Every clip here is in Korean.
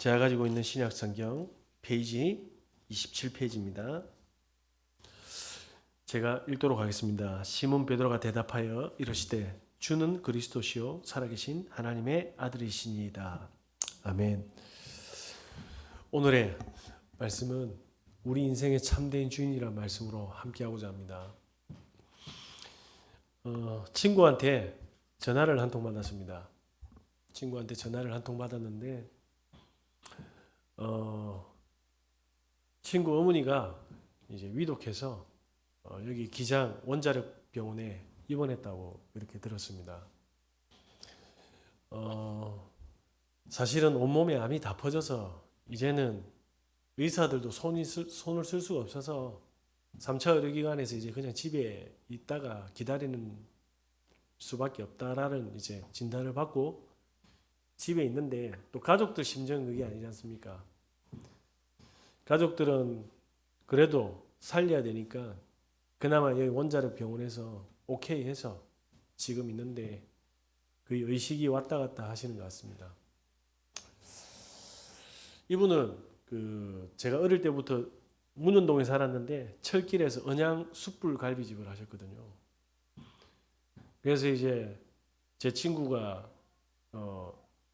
제가 가지고 있는 신약 성경 페이지 27페이지입니다. 제가 읽도록 하겠습니다. 시몬 베드로가 대답하여 이르시되 주는 그리스도시요 살아계신 하나님의 아들이시니이다. 아멘. 오늘의 말씀은 우리 인생의 참된 주인이라는 말씀으로 함께하고자 합니다. 친구한테 전화를 한 통 받았습니다. 친구한테 전화를 한 통 받았는데 친구 어머니가 이제 위독해서 여기 기장 원자력 병원에 입원했다고 이렇게 들었습니다. 사실은 온몸에 암이 다 퍼져서 이제는 의사들도 손을 쓸 수가 없어서 3차 의료기관에서 이제 그냥 집에 있다가 기다리는 수밖에 없다라는 이제 진단을 받고 집에 있는데, 또 가족들 심정은 그게 아니지 않습니까? 가족들은 그래도 살려야 되니까 그나마 여기 원자력 병원에서 오케이 해서 지금 있는데, 그 의식이 왔다 갔다 하시는 것 같습니다. 이분은 제가 어릴 때부터 문현동에 살았는데 철길에서 언양 숯불 갈비집을 하셨거든요. 그래서 이제 제 친구가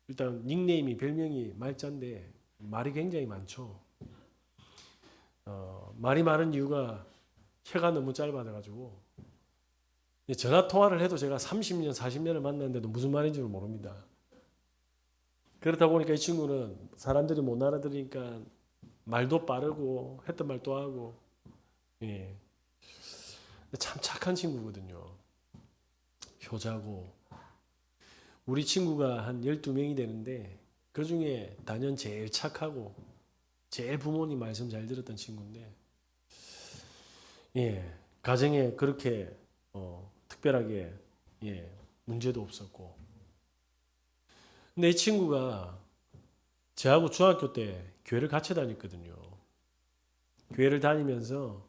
일단 닉네임이, 별명이 말자인데 말이 굉장히 많죠. 말이 많은 이유가 혀가 너무 짧아가지고 전화 통화를 해도 제가 30년, 40년을 만났는데도 무슨 말인지 모릅니다. 그렇다 보니까 이 친구는 사람들이 못 알아들으니까 말도 빠르고 했던 말 또 하고, 예. 참 착한 친구거든요. 효자고. 우리 친구가 한 12명이 되는데 그 중에 단연 제일 착하고 제일 부모님 말씀 잘 들었던 친구인데, 예, 가정에 그렇게 특별하게, 예, 문제도 없었고. 근데 이 친구가 저하고 중학교 때 교회를 같이 다녔거든요. 교회를 다니면서,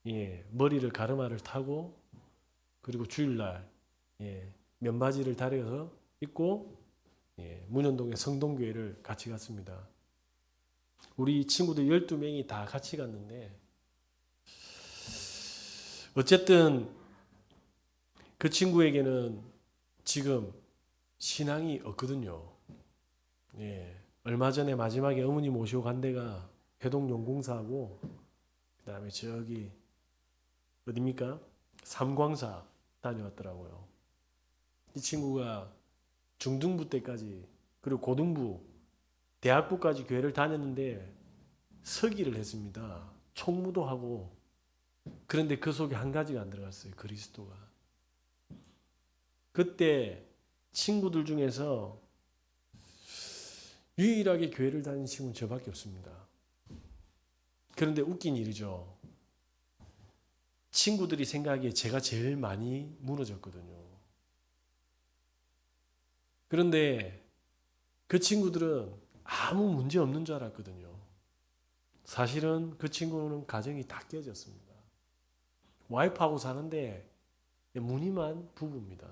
예, 머리를 가르마를 타고, 그리고 주일날, 예, 면바지를 다려서 입고, 예, 문현동의 성동교회를 같이 갔습니다. 우리 친구들 12명이 다 같이 갔는데, 어쨌든 그 친구에게는 지금 신앙이 없거든요. 예, 얼마 전에 마지막에 어머니 모시고 간 데가 해동용궁사하고, 그 다음에 저기 어디입니까? 삼광사 다녀왔더라고요. 이 친구가 중등부 때까지, 그리고 고등부, 대학부까지 교회를 다녔는데 서기를 했습니다. 총무도 하고. 그런데 그 속에 한 가지가 안 들어갔어요. 그리스도가. 그때 친구들 중에서 유일하게 교회를 다니는 친구는 저밖에 없습니다. 그런데 웃긴 일이죠. 친구들이 생각하기에 제가 제일 많이 무너졌거든요. 그런데 그 친구들은 아무 문제 없는 줄 알았거든요. 사실은 그 친구는 가정이 다 깨졌습니다. 와이프하고 사는데 무늬만 부부입니다.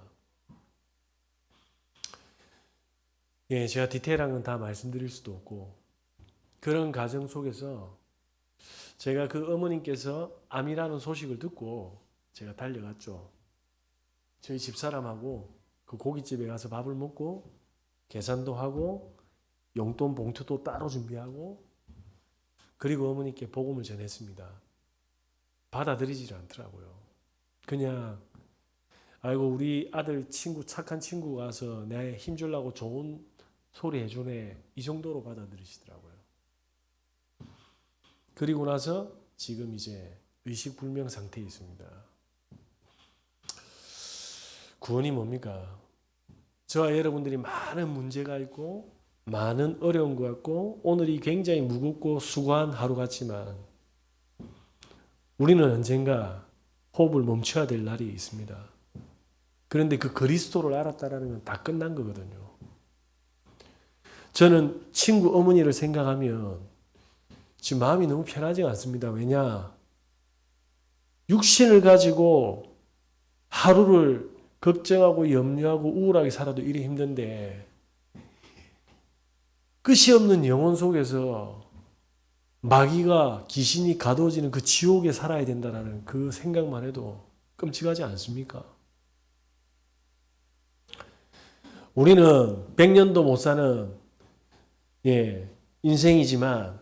예, 제가 디테일한 건 다 말씀드릴 수도 없고, 그런 가정 속에서 제가 그 어머님께서 암이라는 소식을 듣고 제가 달려갔죠. 저희 집사람하고 그 고깃집에 가서 밥을 먹고 계산도 하고 용돈 봉투도 따로 준비하고, 그리고 어머니께 복음을 전했습니다. 받아들이질 않더라고요. 그냥 아이고 우리 아들 친구, 착한 친구가 와서 내 힘주려고 좋은 소리 해주네, 이 정도로 받아들이시더라고요. 그리고 나서 지금 이제 의식불명 상태에 있습니다. 구원이 뭡니까? 저와 여러분들이 많은 문제가 있고 많은 어려운 것 같고 오늘이 굉장히 무겁고 수고한 하루 같지만 우리는 언젠가 호흡을 멈춰야 될 날이 있습니다. 그런데 그 그리스도를 알았다라는 건 다 끝난 거거든요. 저는 친구 어머니를 생각하면 지금 마음이 너무 편하지 않습니다. 왜냐? 육신을 가지고 하루를 걱정하고 염려하고 우울하게 살아도 이리 힘든데 끝이 없는 영혼 속에서 마귀가 귀신이 가두어지는 그 지옥에 살아야 된다는 그 생각만 해도 끔찍하지 않습니까? 우리는 100년도 못 사는 인생이지만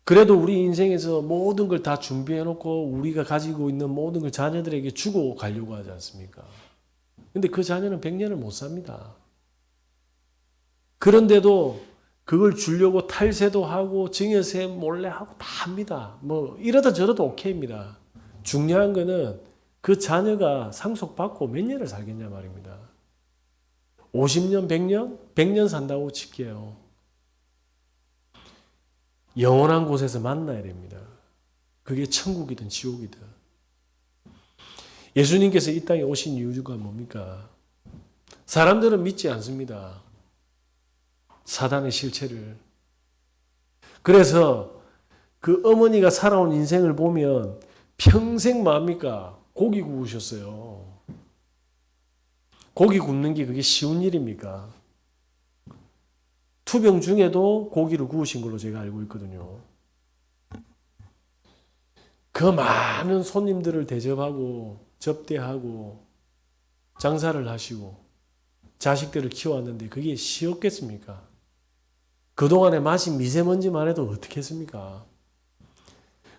그래도 우리 인생에서 모든 걸 다 준비해 놓고 우리가 가지고 있는 모든 걸 자녀들에게 주고 가려고 하지 않습니까? 근데 그 자녀는 100년을 못 삽니다. 그런데도 그걸 주려고 탈세도 하고 증여세 몰래 하고 다 합니다. 뭐 이러다 저러다 오케이입니다. 중요한 거는 그 자녀가 상속받고 몇 년을 살겠냐 말입니다. 50년, 100년? 100년 산다고 칠게요. 영원한 곳에서 만나야 됩니다. 그게 천국이든 지옥이든. 예수님께서 이 땅에 오신 이유가 뭡니까? 사람들은 믿지 않습니다. 사단의 실체를. 그래서 그 어머니가 살아온 인생을 보면 평생 뭡니까? 고기 구우셨어요. 고기 굽는 게 그게 쉬운 일입니까? 투병 중에도 고기를 구우신 걸로 제가 알고 있거든요. 그 많은 손님들을 대접하고 접대하고 장사를 하시고 자식들을 키워왔는데 그게 쉬웠겠습니까? 그동안에 마신 미세먼지만 해도 어떻게 했습니까?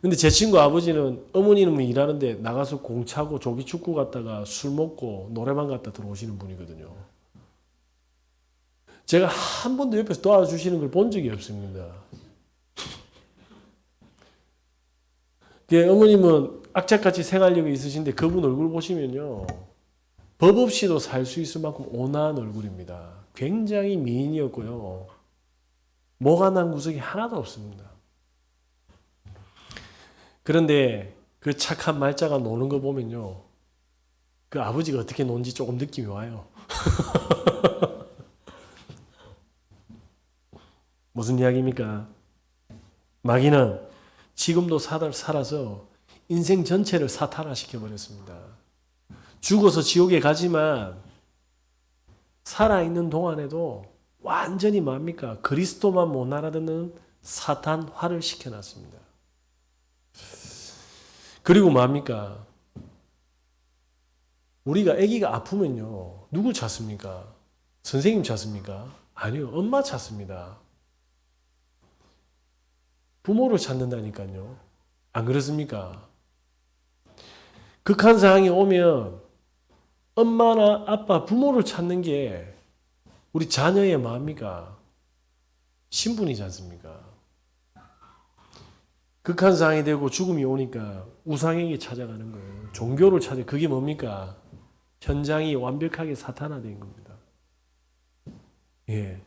근데 제 친구 아버지는 어머니는 일하는데 나가서 공 차고 조기축구 갔다가 술 먹고 노래방 갔다 들어오시는 분이거든요. 제가 한 번도 옆에서 도와주시는 걸 본 적이 없습니다. 어머님은 악착같이 생활력이 있으신데 그분 얼굴 보시면요. 법 없이도 살 수 있을 만큼 온화한 얼굴입니다. 굉장히 미인이었고요. 뭐가 난 구석이 하나도 없습니다. 그런데 그 착한 말자가 노는 거 보면요. 그 아버지가 어떻게 노는지 조금 느낌이 와요. 무슨 이야기입니까? 마귀는 지금도 살아서 인생 전체를 사탄화시켜버렸습니다. 죽어서 지옥에 가지만 살아있는 동안에도 완전히 뭡니까? 그리스도만 못 알아듣는 사탄화를 시켜놨습니다. 그리고 뭡니까? 우리가 아기가 아프면요. 누굴 찾습니까? 선생님 찾습니까? 아니요. 엄마 찾습니다. 부모를 찾는다니까요. 안 그렇습니까? 극한 상황이 오면 엄마나 아빠, 부모를 찾는 게 우리 자녀의 뭡니까? 신분이지 않습니까? 극한 상황이 되고 죽음이 오니까 우상에게 찾아가는 거예요. 종교를 찾아. 그게 뭡니까? 현장이 완벽하게 사탄화된 겁니다. 예.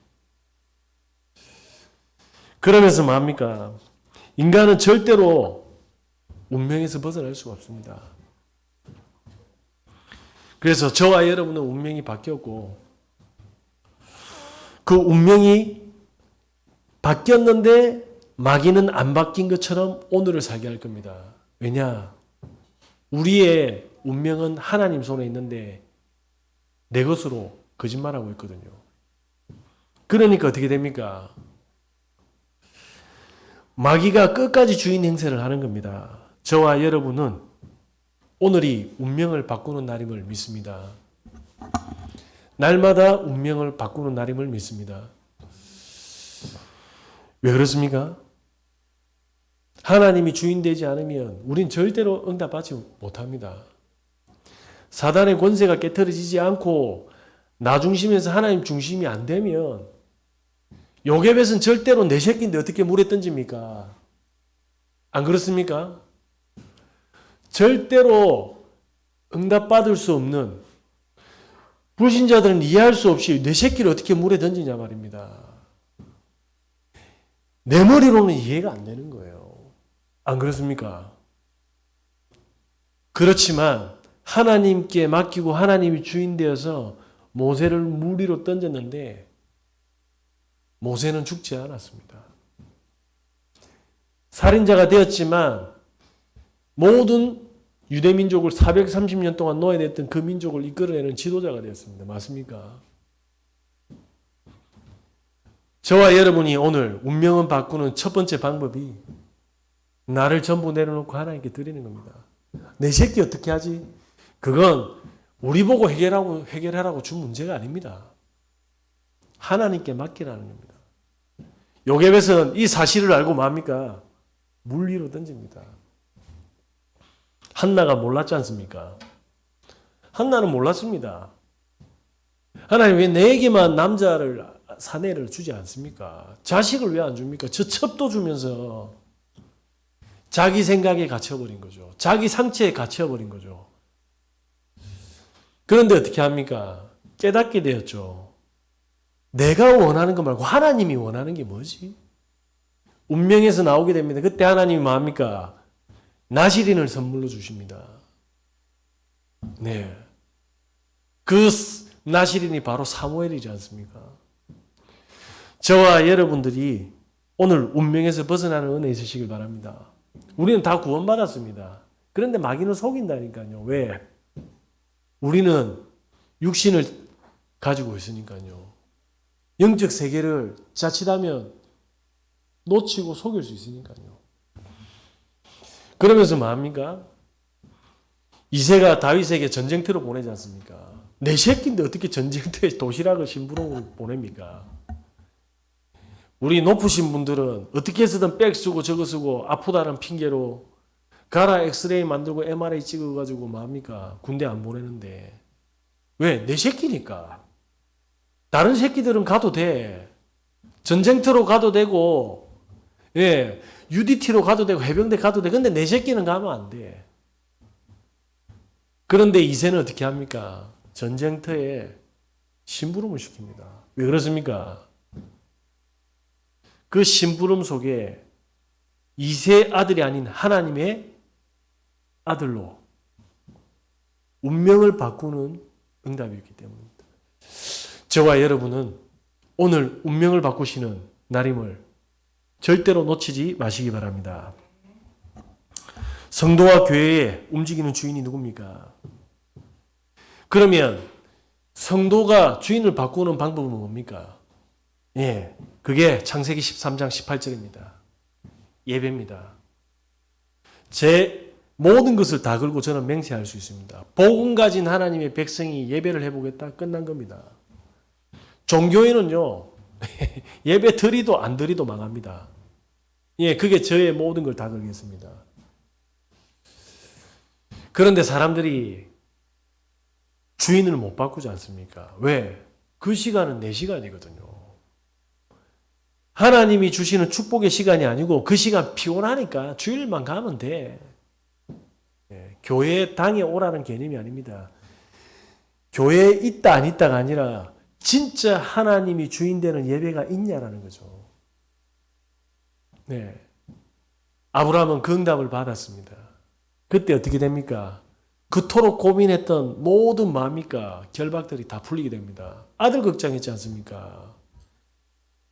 그러면서 뭡니까? 인간은 절대로 운명에서 벗어날 수가 없습니다. 그래서 저와 여러분은 운명이 바뀌었고 그 운명이 바뀌었는데 마귀는 안 바뀐 것처럼 오늘을 살게 할 겁니다. 왜냐? 우리의 운명은 하나님 손에 있는데 내 것으로 거짓말하고 있거든요. 그러니까 어떻게 됩니까? 마귀가 끝까지 주인 행세를 하는 겁니다. 저와 여러분은 오늘이 운명을 바꾸는 날임을 믿습니다. 날마다 운명을 바꾸는 날임을 믿습니다. 왜 그렇습니까? 하나님이 주인 되지 않으면 우린 절대로 응답받지 못합니다. 사단의 권세가 깨트려지지 않고 나 중심에서 하나님 중심이 안 되면 요괴벳은 절대로 내 새끼인데 어떻게 물에 던집니까? 안 그렇습니까? 절대로 응답받을 수 없는 불신자들은 이해할 수 없이 내 새끼를 어떻게 물에 던지냐 말입니다. 내 머리로는 이해가 안 되는 거예요. 안 그렇습니까? 그렇지만 하나님께 맡기고 하나님이 주인 되어서 모세를 물 위로 던졌는데 모세는 죽지 않았습니다. 살인자가 되었지만 모든 유대민족을 430년 동안 노예됐던 그 민족을 이끌어내는 지도자가 되었습니다. 맞습니까? 저와 여러분이 오늘 운명을 바꾸는 첫 번째 방법이 나를 전부 내려놓고 하나님께 드리는 겁니다. 내 새끼 어떻게 하지? 그건 우리 보고 해결하라고 준 문제가 아닙니다. 하나님께 맡기라는 겁니다. 요셉은 이 사실을 알고 뭡니까? 물 위로 던집니다. 한나가 몰랐지 않습니까? 한나는 몰랐습니다. 하나님 왜 내게만 남자를 사내를 주지 않습니까? 자식을 왜 안 줍니까? 저 첩도 주면서 자기 생각에 갇혀버린 거죠. 자기 상처에 갇혀버린 거죠. 그런데 어떻게 합니까? 깨닫게 되었죠. 내가 원하는 것 말고 하나님이 원하는 게 뭐지? 운명에서 나오게 됩니다. 그때 하나님이 뭐합니까? 나시린을 선물로 주십니다. 네. 그 나시린이 바로 사무엘이지 않습니까? 저와 여러분들이 오늘 운명에서 벗어나는 은혜 있으시길 바랍니다. 우리는 다 구원받았습니다. 그런데 마귀는 속인다니까요. 왜? 우리는 육신을 가지고 있으니까요. 영적 세계를 자칫하면 놓치고 속일 수 있으니까요. 그러면서 뭐합니까? 이새가 다윗에게 전쟁터로 보내지 않습니까? 내 새끼인데 어떻게 전쟁터에 도시락을 심부름으로 보냅니까? 우리 높으신 분들은 어떻게 해서든 백 쓰고 저거 쓰고 아프다는 핑계로 가라 엑스레이 만들고 MRI 찍어가지고 뭐합니까? 군대 안 보내는데. 왜? 내 새끼니까. 다른 새끼들은 가도 돼. 전쟁터로 가도 되고, 예, UDT로 가도 되고, 해병대 가도 돼. 근데 내 새끼는 가면 안 돼. 그런데 이새는 어떻게 합니까? 전쟁터에 심부름을 시킵니다. 왜 그렇습니까? 그 심부름 속에 이새 아들이 아닌 하나님의 아들로 운명을 바꾸는 응답이 있기 때문입니다. 저와 여러분은 오늘 운명을 바꾸시는 날임을 절대로 놓치지 마시기 바랍니다. 성도와 교회에 움직이는 주인이 누굽니까? 그러면 성도가 주인을 바꾸는 방법은 뭡니까? 예, 그게 창세기 13장 18절입니다. 예배입니다. 제 모든 것을 다 걸고 저는 맹세할 수 있습니다. 복음 가진 하나님의 백성이 예배를 해보겠다 끝난 겁니다. 종교인은요 예배 드리도 안 드리도 망합니다. 예, 그게 저의 모든 걸 다 걸겠습니다. 그런데 사람들이 주인을 못 바꾸지 않습니까? 왜? 그 시간은 내 시간이거든요. 하나님이 주시는 축복의 시간이 아니고 그 시간 피곤하니까 주일만 가면 돼. 예, 교회에 당에 오라는 개념이 아닙니다. 교회에 있다 안 있다가 아니라 진짜 하나님이 주인 되는 예배가 있냐라는 거죠. 네. 아브라함은 그 응답을 받았습니다. 그때 어떻게 됩니까? 그토록 고민했던 모든 마음이까 결박들이 다 풀리게 됩니다. 아들 걱정했지 않습니까?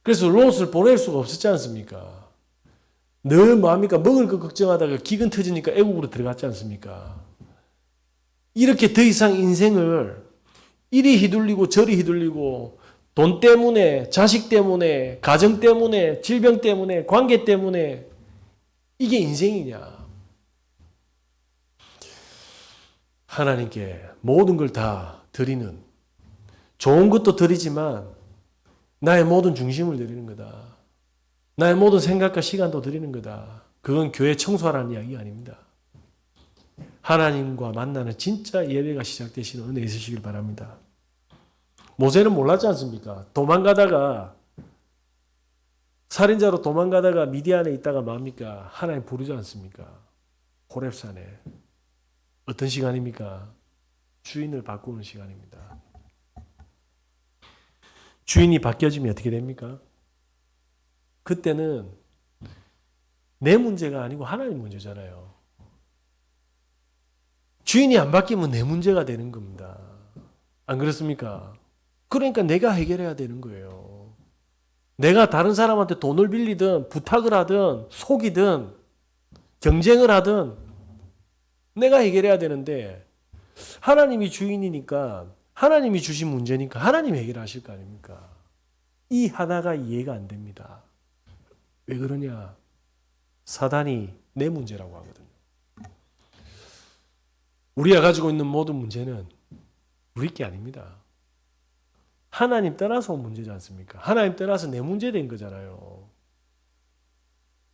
그래서 롯을 보낼 수가 없었지 않습니까? 늘 뭡니까? 먹을 거 걱정하다가 기근 터지니까 애국으로 들어갔지 않습니까? 이렇게 더 이상 인생을 이리 휘둘리고 저리 휘둘리고 돈 때문에, 자식 때문에, 가정 때문에, 질병 때문에, 관계 때문에 이게 인생이냐? 하나님께 모든 걸 다 드리는, 좋은 것도 드리지만 나의 모든 중심을 드리는 거다. 나의 모든 생각과 시간도 드리는 거다. 그건 교회 청소하라는 이야기가 아닙니다. 하나님과 만나는 진짜 예배가 시작되시는 은혜 있으시길 바랍니다. 모세는 몰랐지 않습니까? 도망가다가 살인자로 도망가다가 미디안에 있다가 뭡니까? 하나님 부르지 않습니까? 호렙산에. 어떤 시간입니까? 주인을 바꾸는 시간입니다. 주인이 바뀌어지면 어떻게 됩니까? 그때는 내 문제가 아니고 하나님 문제잖아요. 주인이 안 바뀌면 내 문제가 되는 겁니다. 안 그렇습니까? 그러니까 내가 해결해야 되는 거예요. 내가 다른 사람한테 돈을 빌리든 부탁을 하든 속이든 경쟁을 하든 내가 해결해야 되는데 하나님이 주인이니까 하나님이 주신 문제니까 하나님이 해결하실 거 아닙니까? 이 하나가 이해가 안 됩니다. 왜 그러냐? 사단이 내 문제라고 하거든요. 우리가 가지고 있는 모든 문제는 우리 게 아닙니다. 하나님 떠나서 온 문제지 않습니까? 하나님 떠나서 내 문제 된 거잖아요.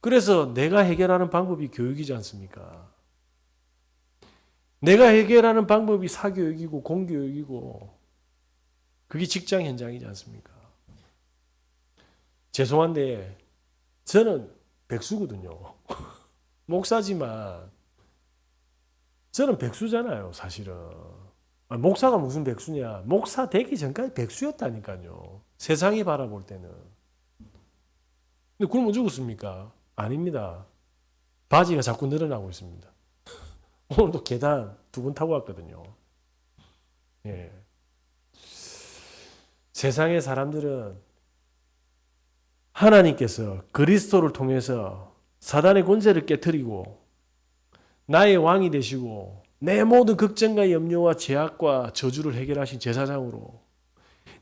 그래서 내가 해결하는 방법이 교육이지 않습니까? 내가 해결하는 방법이 사교육이고 공교육이고 그게 직장 현장이지 않습니까? 죄송한데 저는 백수거든요. 목사지만 저는 백수잖아요, 사실은. 목사가 무슨 백수냐? 목사 되기 전까지 백수였다니까요. 세상이 바라볼 때는. 근데 굶어 죽었습니까? 아닙니다. 바지가 자꾸 늘어나고 있습니다. 오늘도 계단 2번 타고 왔거든요. 예. 세상의 사람들은 하나님께서 그리스도를 통해서 사단의 권세를 깨뜨리고 나의 왕이 되시고 내 모든 걱정과 염려와 죄악과 저주를 해결하신 제사장으로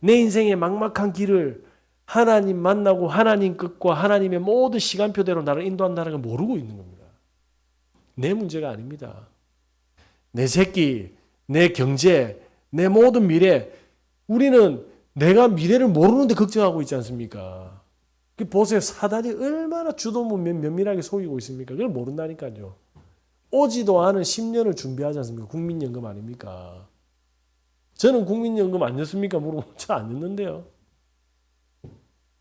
내 인생의 막막한 길을 하나님 만나고 하나님 끝과 하나님의 모든 시간표대로 나를 인도한다는 걸 모르고 있는 겁니다. 내 문제가 아닙니다. 내 새끼, 내 경제, 내 모든 미래, 우리는 내가 미래를 모르는데 걱정하고 있지 않습니까? 보세요. 사단이 얼마나 주도면 면밀하게 속이고 있습니까? 그걸 모른다니까요. 오지도 않은 10년을 준비하지 않습니까? 국민연금 아닙니까? 저는 국민연금 안 냈습니까? 물어보면 저 안 냈는데요.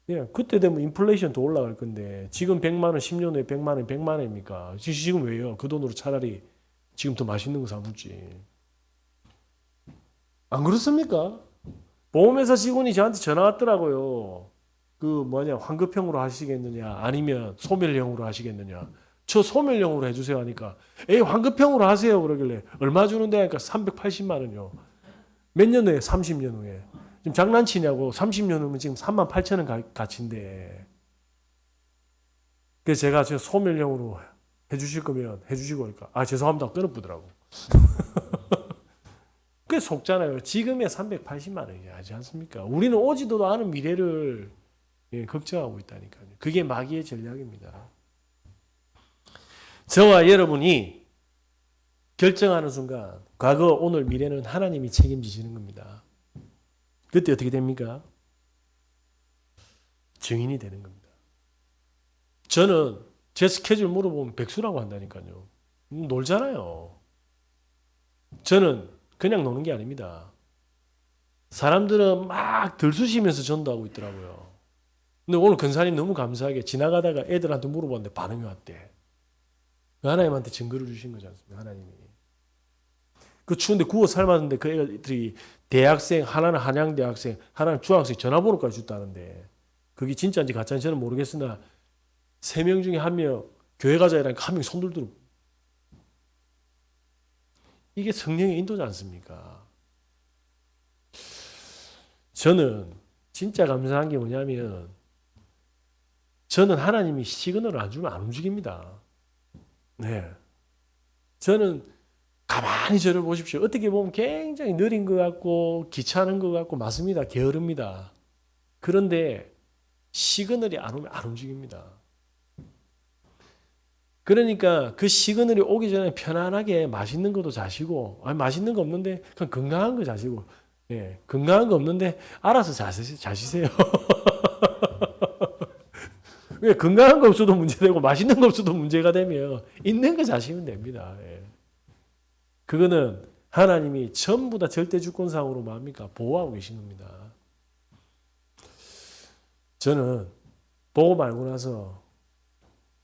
예, 그때 되면 인플레이션 더 올라갈 건데 지금 100만 원, 10년 후에 100만 원이 100만 원입니까? 지금 왜요? 그 돈으로 차라리 지금 더 맛있는 거 사먹지. 안 그렇습니까? 보험회사 직원이 저한테 전화 왔더라고요. 환급형으로 하시겠느냐 아니면 소멸형으로 하시겠느냐. 저 소멸형으로 해주세요 하니까 환급형으로 하세요 그러길래 얼마 주는데 하니까 380만 원이요. 몇 년 후에? 30년 후에. 지금 장난치냐고. 30년 후면 지금 3만 8천 원 가치인데. 그래서 제가 저 소멸형으로 해주실 거면 해주시고 하니까 죄송합니다 끊어보더라고. 그게 속잖아요. 지금의 380만 원이 하지 않습니까? 우리는 오지도 않은 미래를 걱정하고 있다니까요. 그게 마귀의 전략입니다. 저와 여러분이 결정하는 순간 과거, 오늘, 미래는 하나님이 책임지시는 겁니다. 그때 어떻게 됩니까? 증인이 되는 겁니다. 저는 제 스케줄 물어보면 백수라고 한다니까요. 놀잖아요. 저는 그냥 노는 게 아닙니다. 사람들은 막 들쑤시면서 전도하고 있더라고요. 근데 오늘 근사님 너무 감사하게 지나가다가 애들한테 물어봤는데 반응이 왔대. 하나님한테 증거를 주신 거지 않습니까? 하나님이. 그 추운데 구워 삶았는데 그 애들이 대학생, 하나는 한양대학생, 하나는 중학생 전화번호까지 줬다는데 그게 진짜인지 가짜인지 저는 모르겠으나 3명 중에 1명 교회 가자 이라니까 1명이 손 들더라고. 이게 성령의 인도지 않습니까? 저는 진짜 감사한 게 뭐냐면 저는 하나님이 시그널을 안 주면 안 움직입니다. 네. 저는 가만히 저를 보십시오. 어떻게 보면 굉장히 느린 것 같고 귀찮은 것 같고 맞습니다. 게으릅니다. 그런데 시그널이 안 오면 안 움직입니다. 그러니까 그 시그널이 오기 전에 편안하게 맛있는 것도 자시고 맛있는 거 없는데 그냥 건강한 거 자시고 건강한 거 없는데 알아서 자시세요. 왜 건강한 거 없어도 문제되고 맛있는 거 없어도 문제가 되면 있는 거 자시면 됩니다. 그거는 하나님이 전부 다 절대 주권상으로 뭡니까? 보호하고 계신 겁니다. 저는 보고 말고 나서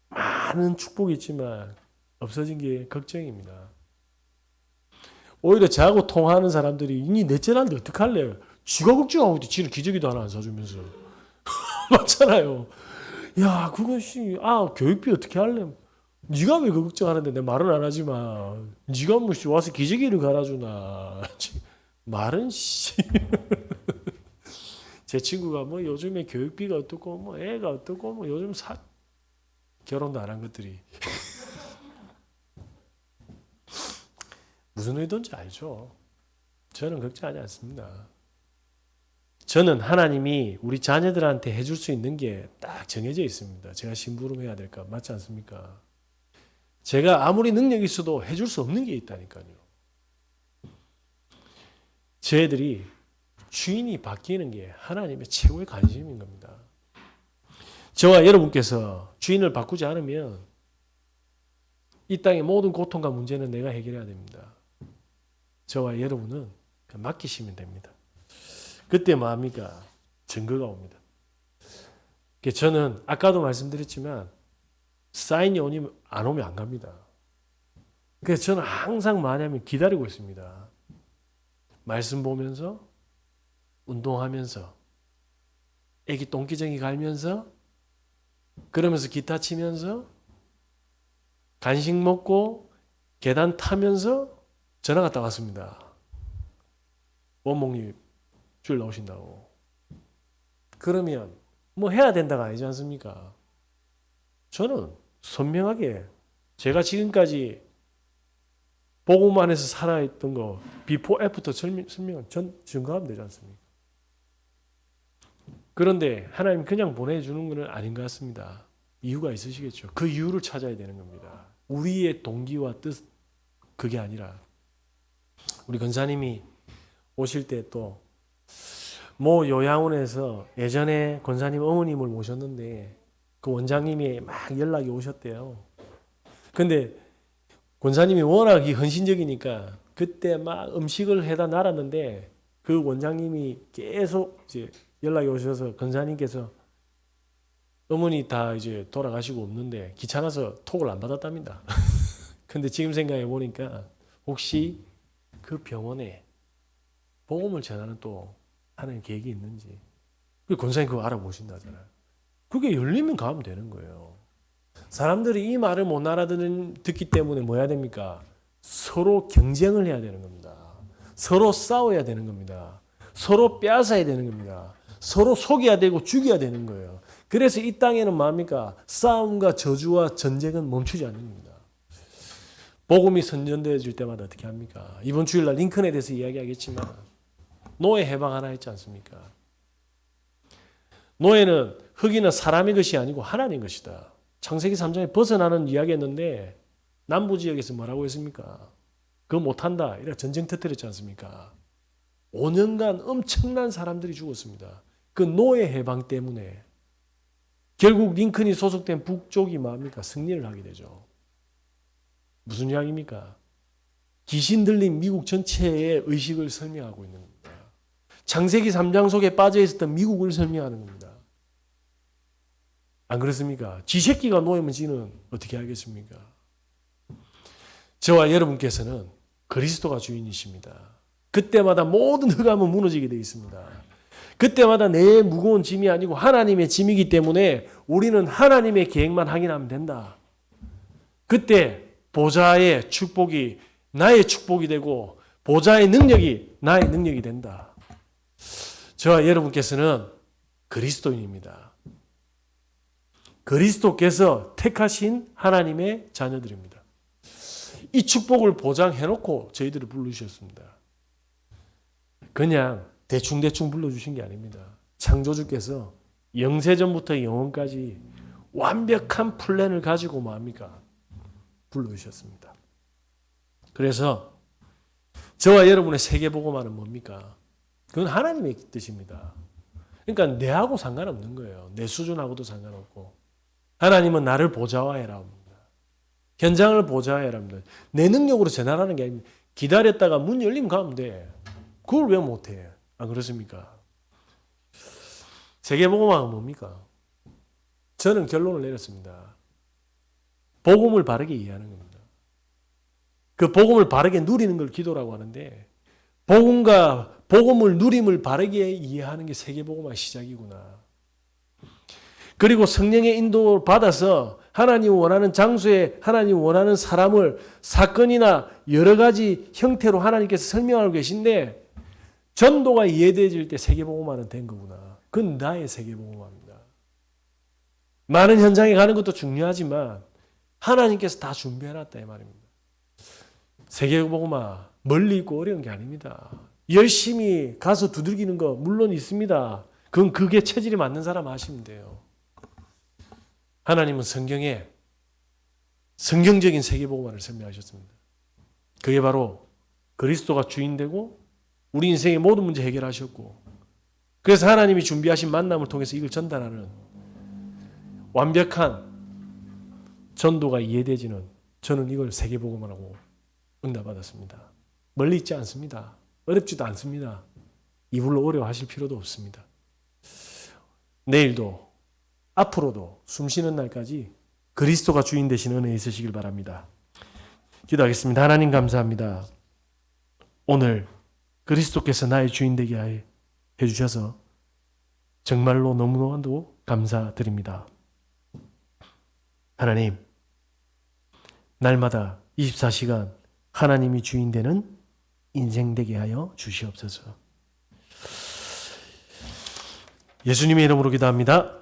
많은 축복이 있지만 없어진 게 걱정입니다. 오히려 저하고 통화하는 사람들이 이니 넷째 난데 어떡할래? 지가 걱정하고 있지. 지는 기저귀도 하나 안 사주면서. 맞잖아요. 야, 그것이 교육비 어떻게 할래? 네가 왜 그 걱정하는데 내 말은 안 하지만 네가 뭐 와서 기저귀를 갈아주나. 말은 제 친구가 뭐 요즘에 교육비가 어떻고 뭐 애가 어떻고 뭐 요즘 결혼도 안 한 것들이 무슨 의도인지 알죠. 저는 걱정하지 않습니다. 저는 하나님이 우리 자녀들한테 해줄 수 있는 게 딱 정해져 있습니다. 제가 심부름해야 될까? 맞지 않습니까? 제가 아무리 능력이 있어도 해줄 수 없는 게 있다니까요. 저희들이 주인이 바뀌는 게 하나님의 최고의 관심인 겁니다. 저와 여러분께서 주인을 바꾸지 않으면 이 땅의 모든 고통과 문제는 내가 해결해야 됩니다. 저와 여러분은 그냥 맡기시면 됩니다. 그때 뭐합니까? 증거가 옵니다. 저는 아까도 말씀드렸지만 사인이 안 오면 안 갑니다. 그래서 저는 항상 뭐냐면 기다리고 있습니다. 말씀 보면서 운동하면서 애기 똥기저귀 갈면서 그러면서 기타 치면서 간식 먹고 계단 타면서 전화 갔다 왔습니다. 원목님 주일 나오신다고. 그러면 뭐 해야 된다가 아니지 않습니까? 저는 선명하게 제가 지금까지 복음 안에서 살아있던 거 비포 애프터 설명 증거하면 되지 않습니까? 그런데 하나님 그냥 보내주는 것은 아닌 것 같습니다. 이유가 있으시겠죠. 그 이유를 찾아야 되는 겁니다. 우리의 동기와 뜻 그게 아니라 우리 권사님이 오실 때 또 모 요양원에서 예전에 권사님 어머님을 모셨는데 그 원장님이 막 연락이 오셨대요. 근데 권사님이 워낙 헌신적이니까 그때 막 음식을 해다 놨는데 그 원장님이 계속 이제 연락이 오셔서 권사님께서 어머니 다 이제 돌아가시고 없는데 귀찮아서 톡을 안 받았답니다. 근데 지금 생각해 보니까 혹시 그 병원에 복음을 전하는 또 하는 계획이 있는지 권사님 그거 알아보신다잖아요. 그게 열리면 가면 되는 거예요. 사람들이 이 말을 못 알아듣기 때문에 뭐 해야 됩니까? 서로 경쟁을 해야 되는 겁니다. 서로 싸워야 되는 겁니다. 서로 빼앗아야 되는 겁니다. 서로 속여야 되고 죽여야 되는 거예요. 그래서 이 땅에는 뭡니까? 싸움과 저주와 전쟁은 멈추지 않는 겁니다. 복음이 선전되어질 때마다 어떻게 합니까? 이번 주일날 링컨에 대해서 이야기하겠지만 노예 해방 하나 했지 않습니까? 노예는 흑인은 사람의 것이 아니고 하나님의 것이다. 창세기 3장에 벗어나는 이야기였는데 남부 지역에서 뭐라고 했습니까? 그거 못한다. 이렇게 전쟁 터뜨렸지 않습니까? 5년간 엄청난 사람들이 죽었습니다. 그 노예 해방 때문에 결국 링컨이 소속된 북쪽이 뭡니까? 승리를 하게 되죠. 무슨 이야기입니까? 귀신 들린 미국 전체의 의식을 설명하고 있는 겁니다. 창세기 3장 속에 빠져 있었던 미국을 설명하는 겁니다. 안 그렇습니까? 지 새끼가 노예면 지는 어떻게 하겠습니까? 저와 여러분께서는 그리스도가 주인이십니다. 그때마다 모든 흑암은 무너지게 되어 있습니다. 그때마다 내 무거운 짐이 아니고 하나님의 짐이기 때문에 우리는 하나님의 계획만 확인하면 된다. 그때 보좌의 축복이 나의 축복이 되고 보좌의 능력이 나의 능력이 된다. 저와 여러분께서는 그리스도인입니다. 그리스도께서 택하신 하나님의 자녀들입니다. 이 축복을 보장해놓고 저희들을 부르셨습니다. 그냥 대충대충 불러주신 게 아닙니다. 창조주께서 영세전부터 영원까지 완벽한 플랜을 가지고 뭐합니까? 불러주셨습니다. 그래서 저와 여러분의 세계복음화는 뭡니까? 그건 하나님의 뜻입니다. 그러니까 내하고 상관없는 거예요. 내 수준하고도 상관없고. 하나님은 나를 보좌화해라 합니다. 현장을 보좌화해라 합니다. 내 능력으로 전환하는 게 아닙니다. 기다렸다가 문 열리면 가면 돼. 그걸 왜 못해? 안 그렇습니까? 세계복음화가 뭡니까? 저는 결론을 내렸습니다. 복음을 바르게 이해하는 겁니다. 그 복음을 바르게 누리는 걸 기도라고 하는데 복음을 누림을 바르게 이해하는 게 세계복음화의 시작이구나. 그리고 성령의 인도를 받아서 하나님 원하는 장소에 하나님 원하는 사람을 사건이나 여러 가지 형태로 하나님께서 설명하고 계신데 전도가 이해되어질 때 세계복음화는 된 거구나. 그건 나의 세계복음화입니다. 많은 현장에 가는 것도 중요하지만 하나님께서 다 준비해놨다 이 말입니다. 세계복음화 멀리 있고 어려운 게 아닙니다. 열심히 가서 두들기는 거 물론 있습니다. 그건 그게 체질이 맞는 사람 하시면 돼요. 하나님은 성경에 성경적인 세계복음화를 설명하셨습니다. 그게 바로 그리스도가 주인되고 우리 인생의 모든 문제 해결하셨고, 그래서 하나님이 준비하신 만남을 통해서 이걸 전달하는 완벽한 전도가 이해되지는, 저는 이걸 세계복음화라고 응답받았습니다. 멀리 있지 않습니다. 어렵지도 않습니다. 이불로 어려워하실 필요도 없습니다. 내일도 앞으로도 숨쉬는 날까지 그리스도가 주인 되신 은혜 있으시길 바랍니다. 기도하겠습니다. 하나님 감사합니다. 오늘 그리스도께서 나의 주인 되게 해주셔서 정말로 너무너무 감사드립니다. 하나님, 날마다 24시간 하나님이 주인 되는 인생 되게 하여 주시옵소서. 예수님의 이름으로 기도합니다.